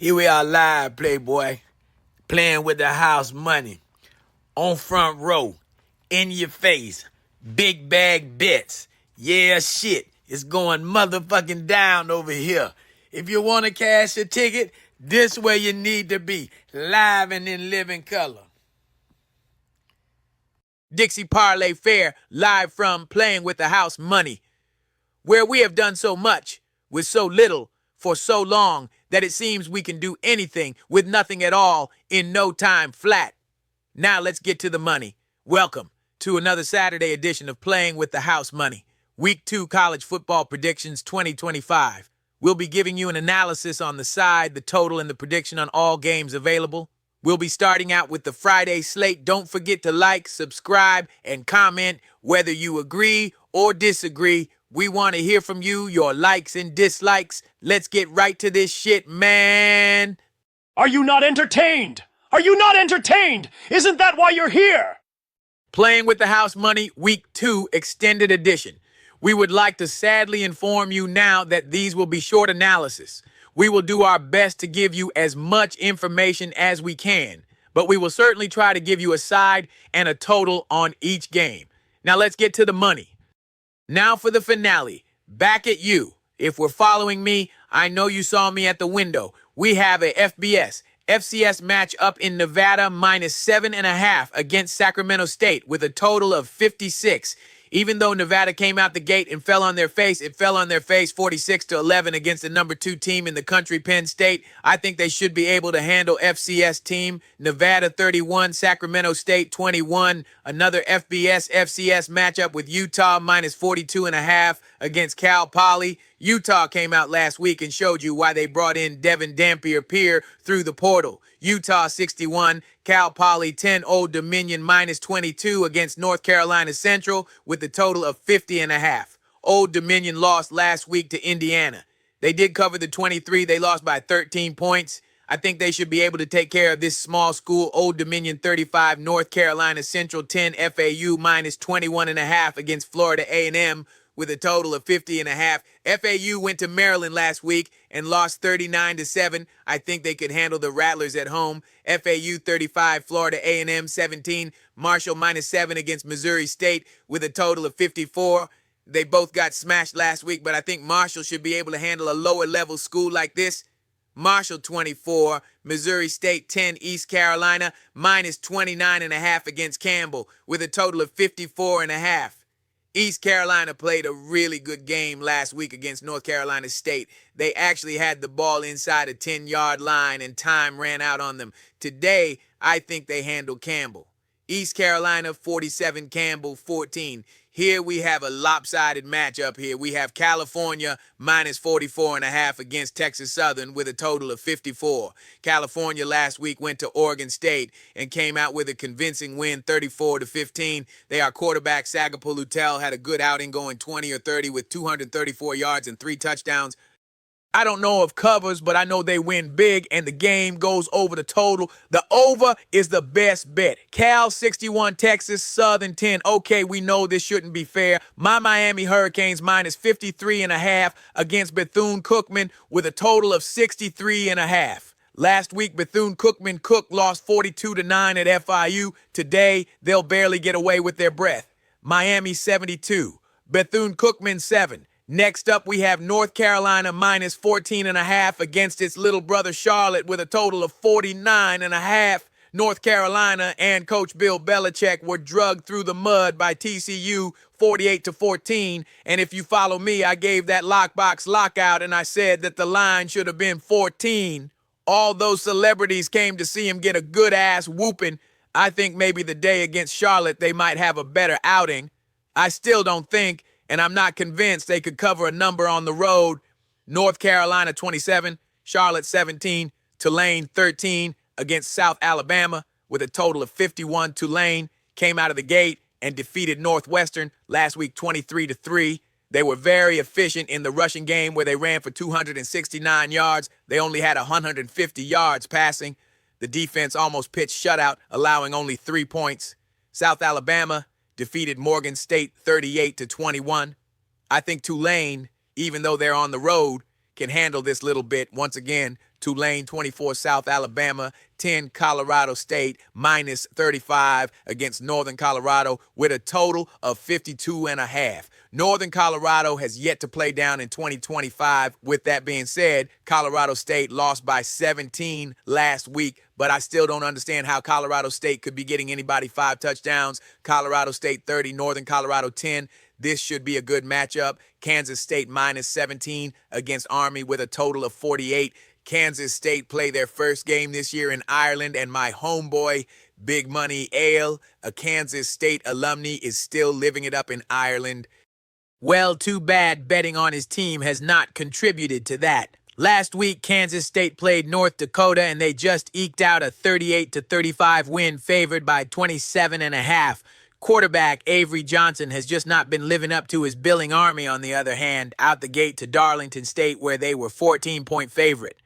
Here we are live, Playboy, playing with the house money, on front row, in your face, big bag bets. Yeah, shit, it's going motherfucking down over here. If you want to cash a ticket, this where you need to be, live and in living color. Dixie Parlay Fair, live from Playing with the House Money, where we have done so much with so little for so long that it seems we can do anything with nothing at all in no time flat. Now let's get to the money. Welcome to another Saturday edition of Playing with the House Money, Week 2 College Football Predictions 2025. We'll be giving you an analysis on the side, the total, and the prediction on all games available. We'll be starting out with the Friday slate. Don't forget to like, subscribe, and comment whether you agree or disagree. We want to hear from you, your likes and dislikes. Let's get right to this shit, man. Are you not entertained? Are you not entertained? Isn't that why you're here? Playing with the House Money, Week 2 Extended Edition. We would like to sadly inform you now that these will be short analysis. We will do our best to give you as much information as we can, but we will certainly try to give you a side and a total on each game. Now let's get to the money. Now for the finale. Back at you. If we're following me, I know you saw me at the window. We have a FCS match up in Nevada, minus 7.5 against Sacramento State with a total of 56. Even though Nevada came out the gate and fell on their face, it fell on their face 46-11 against the number 2 team in the country, Penn State. I think they should be able to handle FCS team. Nevada 31, Sacramento State 21. Another FCS matchup with Utah, minus 42.5 against Cal Poly. Utah came out last week and showed you why they brought in Devin Dampier through the portal. Utah 61, Cal Poly 10, Old Dominion minus 22 against North Carolina Central with a total of 50.5. Old Dominion lost last week to Indiana. They did cover the 23. They lost by 13 points. I think they should be able to take care of this small school. Old Dominion 35, North Carolina Central 10, FAU minus 21.5 against Florida A&M with a total of 50.5. FAU went to Maryland last week and lost 39-7. I think they could handle the Rattlers at home. FAU 35, Florida A&M 17. Marshall minus 7 against Missouri State with a total of 54. They both got smashed last week, but I think Marshall should be able to handle a lower level school like this. Marshall 24, Missouri State 10, East Carolina minus 29.5 against Campbell with a total of 54.5. East Carolina played a really good game last week against North Carolina State. They actually had the ball inside a 10-yard line and time ran out on them. Today, I think they handled Campbell. East Carolina 47, Campbell 14. Here we have a lopsided matchup here. We have California minus 44.5 against Texas Southern with a total of 54. California last week went to Oregon State and came out with a convincing win 34-15. Our quarterback Sagapolu had a good outing going 20 or 30 with 234 yards and 3 touchdowns. I don't know of covers, but I know they win big and the game goes over the total. The over is the best bet. Cal 61, Texas, Southern 10. Okay, we know this shouldn't be fair. My Miami Hurricanes minus 53.5 against Bethune-Cookman with a total of 63.5. Last week, Bethune-Cookman lost 42-9 at FIU. Today, they'll barely get away with their breath. Miami 72, Bethune-Cookman 7. Next up, we have North Carolina minus 14.5 against its little brother Charlotte with a total of 49.5. North Carolina and Coach Bill Belichick were drugged through the mud by TCU 48-14. And if you follow me, I gave that lockbox lockout and I said that the line should have been 14. All those celebrities came to see him get a good ass whooping. I think maybe the day against Charlotte, they might have a better outing. I still don't think, and I'm not convinced they could cover a number on the road. North Carolina 27, Charlotte 17, Tulane 13 against South Alabama with a total of 51. Tulane came out of the gate and defeated Northwestern last week 23-3. They were very efficient in the rushing game where they ran for 269 yards. They only had 150 yards passing. The defense almost pitched shutout, allowing only 3 points. South Alabama defeated Morgan State 38-21. I think Tulane, even though they're on the road, can handle this little bit. Once again, Tulane 24 South Alabama, 10 Colorado State, minus 35 against Northern Colorado with a total of 52.5. Northern Colorado has yet to play down in 2025. With that being said, Colorado State lost by 17 last week, but I still don't understand how Colorado State could be getting anybody 5 touchdowns. Colorado State 30, Northern Colorado 10. This should be a good matchup. Kansas State minus 17 against Army with a total of 48. Kansas State play their first game this year in Ireland, and my homeboy, Big Money Ale, a Kansas State alumni, is still living it up in Ireland. Well, too bad betting on his team has not contributed to that. Last week, Kansas State played North Dakota, and they just eked out a 38-35 win favored by 27.5. Quarterback Avery Johnson has just not been living up to his billing. Army, on the other hand, out the gate to Darlington State, where they were 14-point favorite.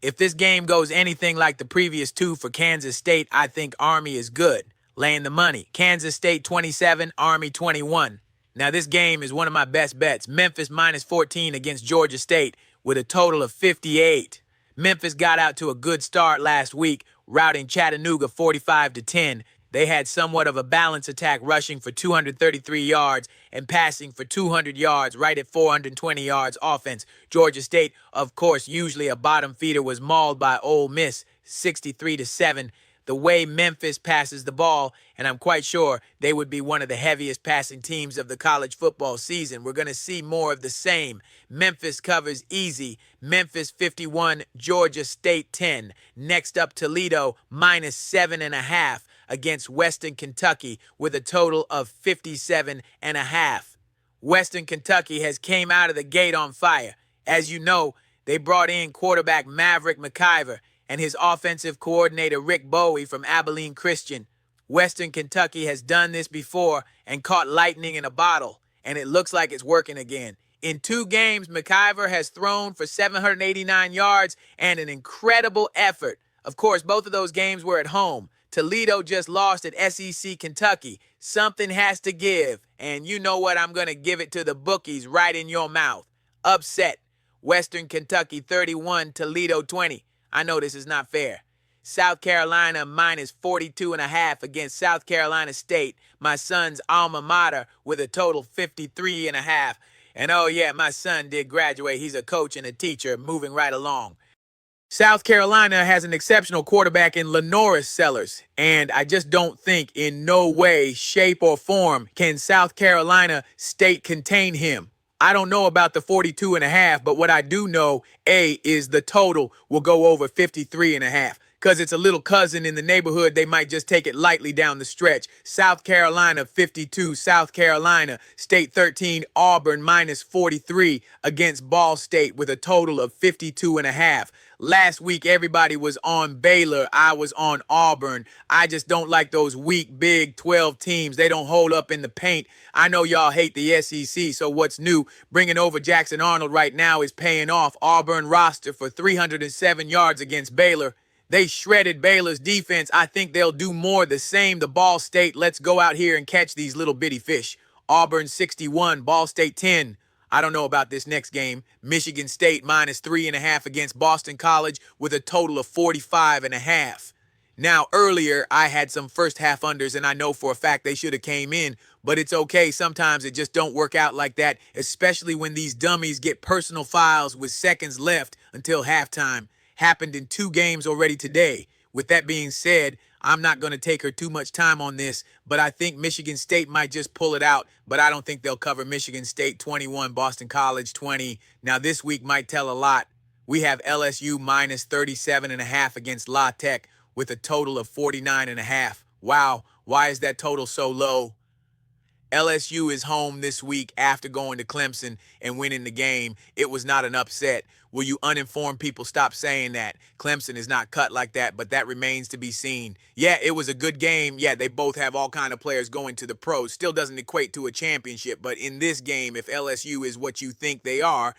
If this game goes anything like the previous two for Kansas State, I think Army is good. Laying the money. Kansas State 27, Army 21. Now, this game is one of my best bets. Memphis minus 14 against Georgia State with a total of 58. Memphis got out to a good start last week, routing Chattanooga 45-10. They had somewhat of a balanced attack, rushing for 233 yards and passing for 200 yards, right at 420 yards offense. Georgia State, of course, usually a bottom feeder, was mauled by Ole Miss 63-7. The way Memphis passes the ball, and I'm quite sure they would be one of the heaviest passing teams of the college football season. We're going to see more of the same. Memphis covers easy. Memphis 51, Georgia State 10. Next up, Toledo minus 7.5 against Western Kentucky with a total of 57.5. Western Kentucky has came out of the gate on fire. As you know, they brought in quarterback Maverick McIver and his offensive coordinator Rick Bowie from Abilene Christian. Western Kentucky has done this before and caught lightning in a bottle, and it looks like it's working again. In 2 games, McIver has thrown for 789 yards and an incredible effort. Of course, both of those games were at home. Toledo just lost at SEC Kentucky. Something has to give, and you know what? I'm going to give it to the bookies right in your mouth. Upset. Western Kentucky 31, Toledo 20. I know this is not fair. South Carolina minus 42.5 against South Carolina State, my son's alma mater, with a total 53.5. And oh yeah, my son did graduate. He's a coach and a teacher, moving right along. South Carolina has an exceptional quarterback in Lenoris Sellers, and I just don't think in no way, shape, or form can South Carolina State contain him. I don't know about the 42.5, but what I do know, is the total will go over 53.5. Because it's a little cousin in the neighborhood, they might just take it lightly down the stretch. South Carolina 52, South Carolina State 13, Auburn minus 43 against Ball State with a total of 52.5. Last week, everybody was on Baylor. I was on Auburn. I just don't like those weak, Big 12 teams. They don't hold up in the paint. I know y'all hate the SEC, so what's new? Bringing over Jackson Arnold right now is paying off. Auburn roster for 307 yards against Baylor. They shredded Baylor's defense. I think they'll do more the same. The Ball State, let's go out here and catch these little bitty fish. Auburn 61, Ball State 10. I don't know about this next game. Michigan State minus 3.5 against Boston College with a total of 45.5. Now, earlier, I had some first half unders, and I know for a fact they should have came in, but it's okay. Sometimes it just don't work out like that, especially when these dummies get personal fouls with seconds left until halftime. Happened in 2 games already today. With that being said, I'm not going to take her too much time on this, but I think Michigan State might just pull it out, but I don't think they'll cover. Michigan State 21, Boston College 20. Now, this week might tell a lot. We have LSU minus 37.5 against La Tech with a total of 49.5. Wow, why is that total so low? LSU is home this week after going to Clemson and winning the game. It was not an upset. Will you uninformed people stop saying that? Clemson is not cut like that, but that remains to be seen. Yeah, it was a good game. Yeah, they both have all kind of players going to the pros. Still doesn't equate to a championship, but in this game, if LSU is what you think they are,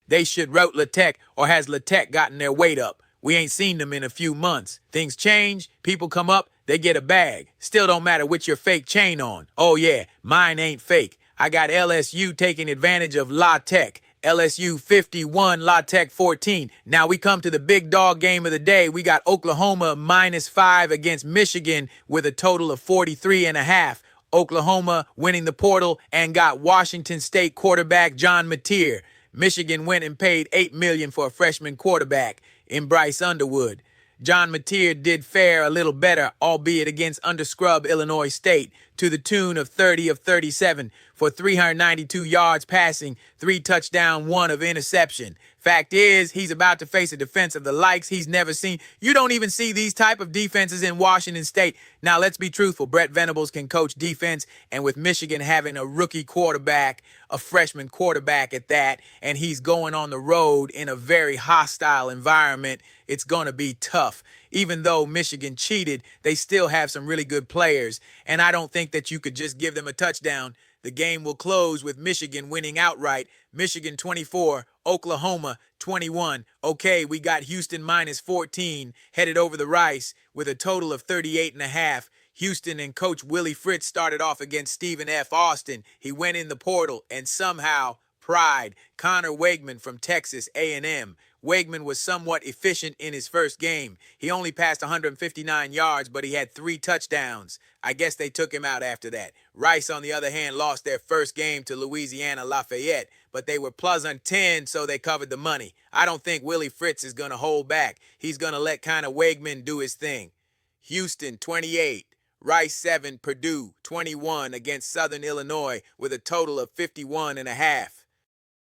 they should rout La Tech, or has La Tech gotten their weight up? We ain't seen them in a few months. Things change, people come up, they get a bag. Still don't matter with your fake chain on. Oh yeah, mine ain't fake. I got LSU taking advantage of La Tech. LSU 51, La Tech 14. Now we come to the big dog game of the day. We got Oklahoma -5 against Michigan with a total of 43.5. Oklahoma winning the portal and got Washington State quarterback John Mateer. Michigan went and paid $8 million for a freshman quarterback in Bryce Underwood. John Mateer did fare a little better, albeit against underscrub Illinois State, to the tune of 30 of 37 for 392 yards passing, 3 touchdowns, 1 of interception. Fact is, he's about to face a defense of the likes he's never seen. You don't even see these type of defenses in Washington State. Now, let's be truthful. Brett Venables can coach defense, and with Michigan having a rookie quarterback, a freshman quarterback at that, and he's going on the road in a very hostile environment, it's going to be tough. Even though Michigan cheated, they still have some really good players, and I don't think that you could just give them a touchdown. The game will close with Michigan winning outright. Michigan 24, Oklahoma 21. Okay, we got Houston -14 headed over the Rice with a total of 38.5. Houston and coach Willie Fritz started off against Stephen F. Austin. He went in the portal and somehow pride. Connor Wegman from Texas A&M. Wegman was somewhat efficient in his first game. He only passed 159 yards, but he had 3 touchdowns. I guess they took him out after that. Rice, on the other hand, lost their first game to Louisiana Lafayette, but they were plus on 10, so they covered the money. I don't think Willie Fritz is going to hold back. He's going to let Connor Wegman do his thing. Houston 28. Rice 7, Purdue 21 against Southern Illinois with a total of 51.5.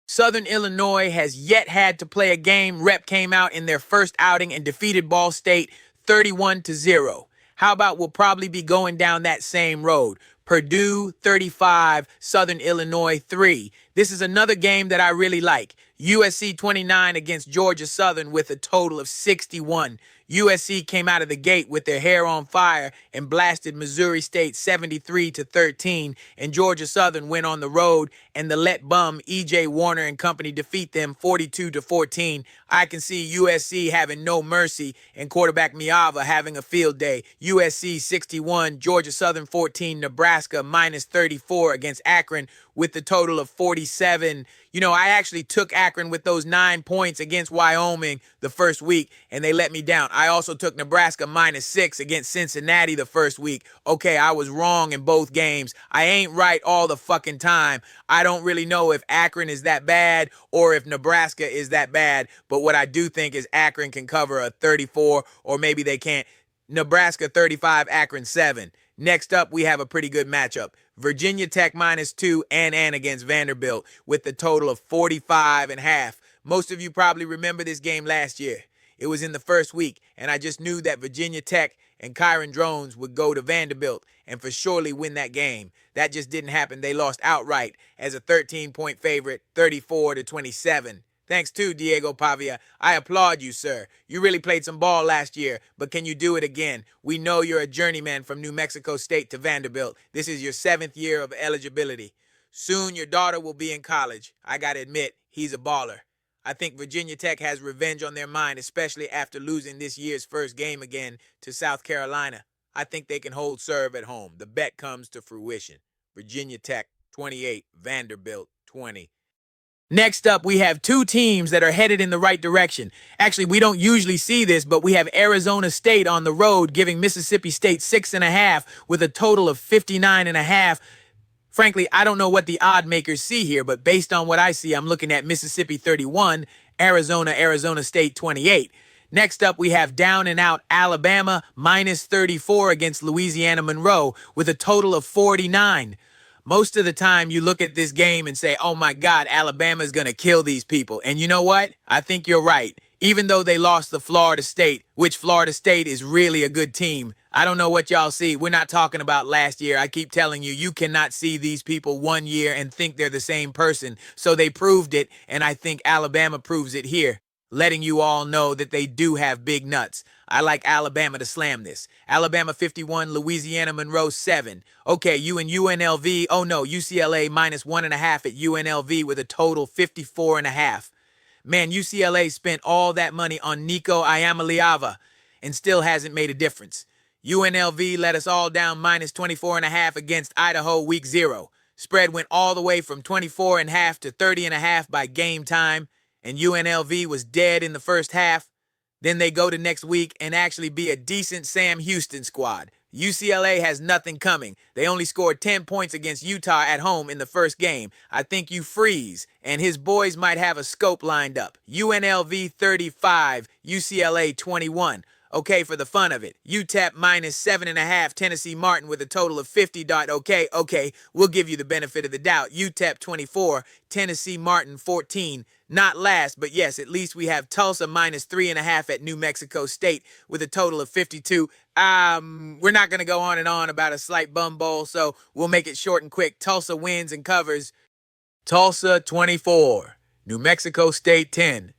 Southern Illinois has yet had to play a game. Rep came out in their first outing and defeated Ball State 31-0. How about we'll probably be going down that same road? Purdue 35, Southern Illinois 3. This is another game that I really like. USC 29 against Georgia Southern with a total of 61. USC came out of the gate with their hair on fire and blasted Missouri State 73-13, and Georgia Southern went on the road and the let bum E.J. Warner and company defeat them 42-14. I can see USC having no mercy and quarterback Miava having a field day. USC 61, Georgia Southern 14, Nebraska -34 against Akron with the total of 47. You know, I actually took Akron with those 9 points against Wyoming the first week, and they let me down. I also took Nebraska -6 against Cincinnati the first week. Okay, I was wrong in both games. I ain't right all the fucking time. I don't really know if Akron is that bad or if Nebraska is that bad, but what I do think is Akron can cover a 34, or maybe they can't. Nebraska 35, Akron 7. Next up, we have a pretty good matchup. Virginia Tech -2 and against Vanderbilt with the total of 45.5. Most of you probably remember this game last year. It was in the first week, and I just knew that Virginia Tech and Kyron Drones would go to Vanderbilt and for surely win that game. That just didn't happen. They lost outright as a 13-point favorite, 34-27. Thanks to Diego Pavia. I applaud you, sir. You really played some ball last year, but can you do it again? We know you're a journeyman from New Mexico State to Vanderbilt. This is your 7th year of eligibility. Soon your daughter will be in college. I gotta admit, he's a baller. I think Virginia Tech has revenge on their mind, especially after losing this year's first game again to South Carolina. I think they can hold serve at home. The bet comes to fruition. Virginia Tech 28, Vanderbilt 20. Next up, we have 2 teams that are headed in the right direction. Actually, we don't usually see this, but we have Arizona State on the road giving Mississippi State 6.5 with a total of 59.5. Frankly, I don't know what the odd makers see here, but based on what I see, I'm looking at Mississippi 31, Arizona State 28. Next up, we have down and out Alabama -34 against Louisiana Monroe with a total of 49. Most of the time you look at this game and say, oh my God, Alabama's going to kill these people. And you know what? I think you're right. Even though they lost to Florida State, which Florida State is really a good team. I don't know what y'all see. We're not talking about last year. I keep telling you, you cannot see these people one year and think they're the same person. So they proved it, and I think Alabama proves it here, letting you all know that they do have big nuts. I like Alabama to slam this. Alabama 51, Louisiana Monroe 7. Okay, you and UNLV. Oh no, UCLA -1.5 at UNLV with a total 54.5. Man, UCLA spent all that money on Nico Iamaleava and still hasn't made a difference. UNLV let us all down -24.5 against Idaho week 0. Spread went all the way from 24.5 to 30.5 by game time, and UNLV was dead in the first half. Then they go to next week and actually be a decent Sam Houston squad. UCLA has nothing coming. They only scored 10 points against Utah at home in the first game. I think you freeze, and his boys might have a scope lined up. UNLV 35, UCLA 21. Okay, for the fun of it, UTEP minus 7.5, Tennessee Martin with a total of 50. Okay, we'll give you the benefit of the doubt. UTEP 24, Tennessee Martin 14. Not last, but yes, at least we have Tulsa minus 3.5 at New Mexico State with a total of 52. We're not going to go on and on about a slight bum bowl, so we'll make it short and quick. Tulsa wins and covers. Tulsa 24, New Mexico State 10.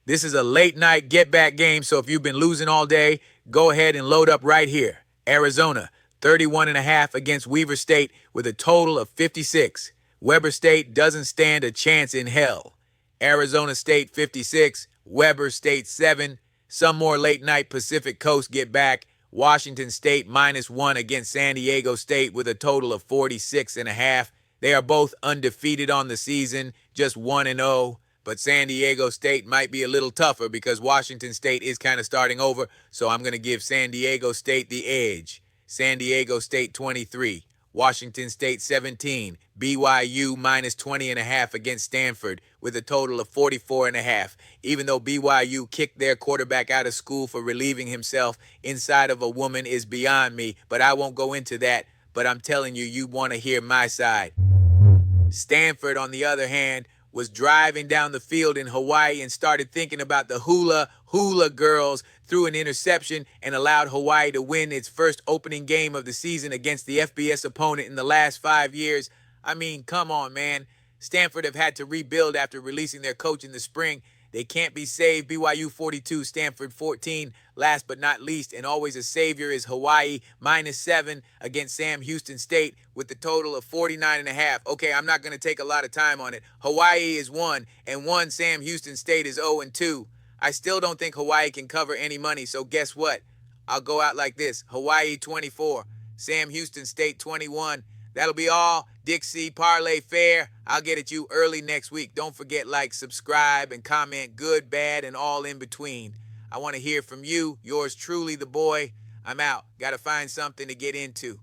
This is a late night get back game, so if you've been losing all day, go ahead and load up right here. Arizona 31.5 against Weber State with a total of 56. Weber State doesn't stand a chance in hell. Arizona State 56, Weber State 7. Some more late night Pacific Coast get back. Washington State -1 against San Diego State with a total of 46.5. They are both undefeated on the season, just 1-0. But San Diego State might be a little tougher because Washington State is kind of starting over, so I'm going to give San Diego State the edge. San Diego State 23, Washington State 17, BYU -20.5 against Stanford with a total of 44.5. Even though BYU kicked their quarterback out of school for relieving himself inside of a woman is beyond me, but I won't go into that. But I'm telling you, you want to hear my side. Stanford, on the other hand, was driving down the field in Hawaii and started thinking about the hula girls, threw an interception and allowed Hawaii to win its first opening game of the season against the FBS opponent in the last 5 years. I mean, come on, man. Stanford have had to rebuild after releasing their coach in the spring. They can't be saved. BYU 42, Stanford 14. Last but not least, and always a savior, is Hawaii -7 against Sam Houston State with the total of 49.5. Okay, I'm not going to take a lot of time on it. Hawaii is 1, and 1 Sam Houston State is 0-2. I still don't think Hawaii can cover any money, so guess what? I'll go out like this. Hawaii 24, Sam Houston State 21. That'll be all. Dixie Parlay Fair. I'll get at you early next week. Don't forget, like, subscribe, and comment good, bad, and all in between. I want to hear from you. Yours truly, the boy. I'm out. Got to find something to get into.